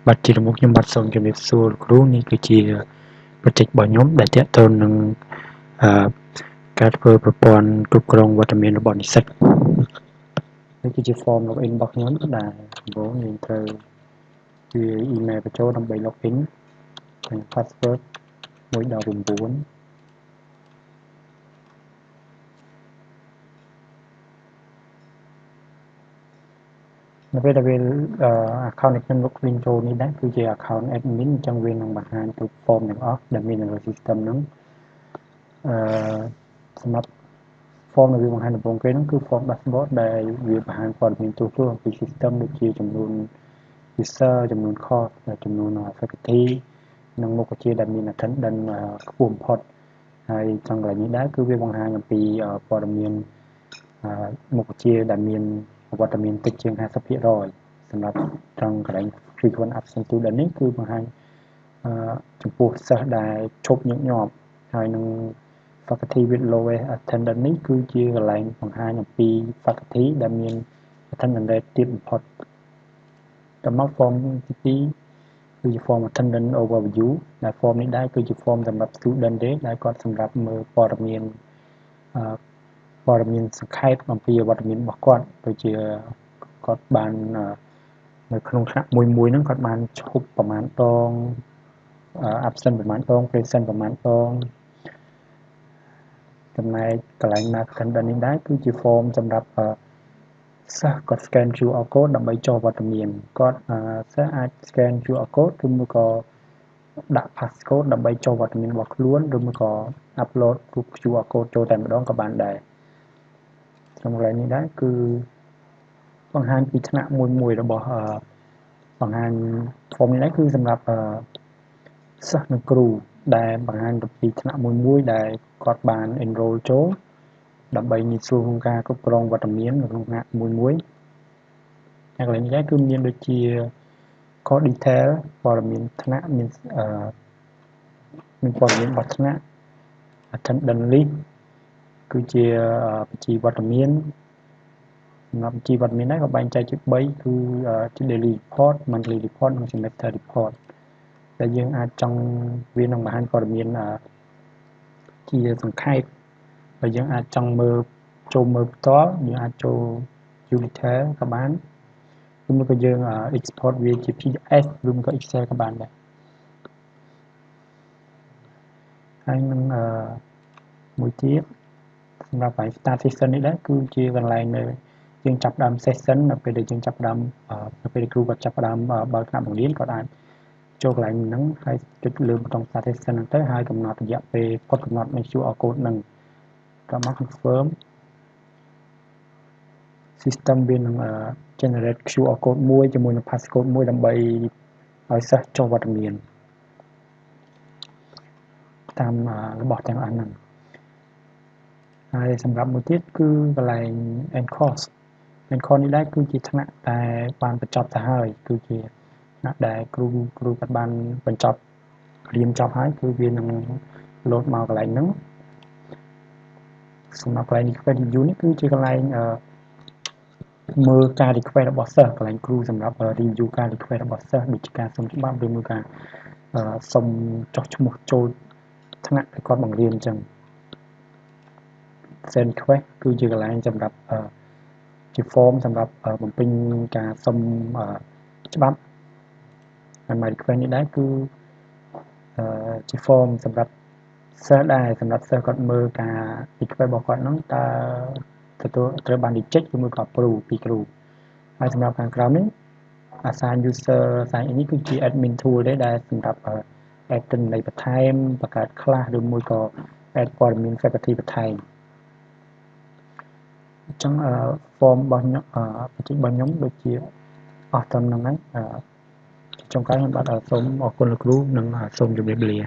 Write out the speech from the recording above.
บัตรจิรมุกยมบัตรส่งจำเนียบสูครูนี่คือจีประจักษ์บ่อยมได้เตะตนหนึ่งการเปิดประปอนกรุกรองวัตถุเมียนระบอบนิสิตนี่คือจีฟอร์มล็อกอินบล็อกย้อนก็ได้โบนี่เธอคืออีเมลไปโจ้ทำใบล็อกอินเป็นพาสเวิร์ดមួយដល់9នៅពេលដែលវា account នៃខ្ញុំ login ចូលនេះដែរគឺជា account admin អញ្ចឹងវានឹងបង្ហាញទូ form ទាំងអស់ដែលមាននៅលើ system ហ្នឹងសម្រាប់ form ដែលវាបង្ហាញដំបូងគេហ្នឹងគឺ form dashboard ដែលវាបង្ហាញព័ត៌មានទូទៅអំពី system ដូចជាចំនួន user ចំនួន cost ចំនួន faculty និងមុខវិជ្ជាដែលមាន attendance ខ្ពស់បំផុតហើយtrong កន្លែងនេះដែរគឺវាបង្ហាញអំពីព័ត៌មានមុខវិជ្ជាដែលមានវត្តមានតិចជាង 50% សម្រាប់trong កន្លែង frequent absent student នេះគឺបង្ហាញចំពោះសិស្សដែលឈប់ញឹកញាប់ហើយនឹង faculty with lowest attendance នេះគឺជាកន្លែងបង្ហាញអំពី faculty ដែលមាន attendance rate ទាបបំផុតដល់មក form ទី2គឺជា form attendance overview ដែល form នេះដែរគឺជា form សម្រាប់ student ទេដែលគាត់សម្រាប់មើលព័ត៌មានសង្ខេបអំពីវត្តមានរបស់គាត់ដូចជាគាត់បាននៅក្នុងថ្នាក់មួយហ្នឹងគាត់បានឈប់ប្រមាណដង absent ប្រមាណដង present ប្រមាណដងចំណែកកន្លែង mark attendance នេះដែរគឺជា form សម្រាប់សិស្សគាត់ scan QR code ដើម្បីចុះវត្តមានគាត់សិស្សអាច scan QR code ឬមួយក៏ដាក់ passcode ដើម្បីចុះវត្តមានរបស់ខ្លួនឬមួយក៏ upload រូប QR code ចូលតែម្ដងក៏បានដែរក្នុងកន្លែងនេះដែរគឺបង្ហាញពីថ្នាក់មួយរបស់បង្ហាញ form នេះដែរគឺសម្រាប់សិស្សនិងគ្រូដែលបង្ហាញពីថ្នាក់មួយដែលគាត់បាន enroll ចូលដើម្បីងាយស្រួលក្នុងការគ្រប់គ្រងវត្តមាននៅក្នុងថ្នាក់មួយហើយកន្លែងនេះដែរគឺមានដូចជា course detail ព័ត៌មានថ្នាក់មានព័ត៌មានរបស់ថ្នាក់ attendance list គឺជាបញ្ជីវត្តមានសម្រាប់បញ្ជីវត្តមានដែរក៏បែងចែកជា3គឺជា daily report monthly report និង semester report ដែលយើងអាចចង់វានឹងបង្ហាញព័ត៌មានជាសង្ខេបបើយើងអាចចង់ចូលមើលផ្ទាល់យើងអាចចូល view detail ក៏បានឬមួយក៏យើង export វាជា PDF ឬមួយក៏ Excel ក៏បានដែរហើយនឹងមួយទៀតសម្រាប់ start session នេះដែរគឺជាកន្លែងនៅយើងចាប់ដើម session នៅពេលដែលយើងចាប់ដើមនៅពេលគ្រូគាត់ចាប់ដើមបើកថ្នាក់បង្រៀនគាត់អាចចូលកន្លែងហ្នឹងហើយចុចលើប៊ូតុង start session ហ្នឹងទៅហើយកំណត់រយៈពេលផុតកំណត់នៃ QR code ហ្នឹងក៏មក confirm system វានឹង generate QR code មួយជាមួយនឹង passcode មួយដើម្បីឲ្យសិស្សចុះវត្តមានតាមរបស់ទាំងអស់ហ្នឹងហើយសម្រាប់មួយទៀតគឺកន្លែង end course នេះដែរគឺជាថ្នាក់ដែលបានបញ្ចប់ទៅហើយគឺជាថ្នាក់ដែលគ្រូគាត់បានបញ្ចប់រៀនចប់ហើយគឺវានឹង load មកកន្លែងហ្នឹងសម្រាប់កន្លែង request review នេះគឺជាកន្លែងមើលការ request របស់សិស្សកន្លែងគ្រូសម្រាប់ review ការ request របស់សិស្សដូចជាការសុំច្បាប់ឬមួយការសុំចុះឈ្មោះចូលថ្នាក់ដែលគាត់បង្រៀនអញ្ចឹង send request គឺជាកន្លែងសម្រាប់ជា form សម្រាប់បំពេញការសុំច្បាប់ហើយ my request នេះដែរគឺជា form សម្រាប់សិស្សដែរសម្រាប់សិស្សគាត់មើលការ request របស់គាត់ហ្នឹងតើទទួលត្រូវបាន reject ឬមួយក៏ approve ពីគ្រូហើយសម្រាប់ខាងក្រោមនេះ assign user assign នេះគឺជា admin tool ទេដែលសម្រាប់ add ទិន្នន័យបន្ថែមបង្កើត class ឬមួយក៏ add ព័ត៌មាន faculty បន្ថែមអញ្ចឹង form របស់ខ្ញុំដូចជាអស់ត្រឹមហ្នឹងហើយចុងក្រោយខ្ញុំបាទសូមអរគុណលោកគ្រូនិងសូមជម្រាបលា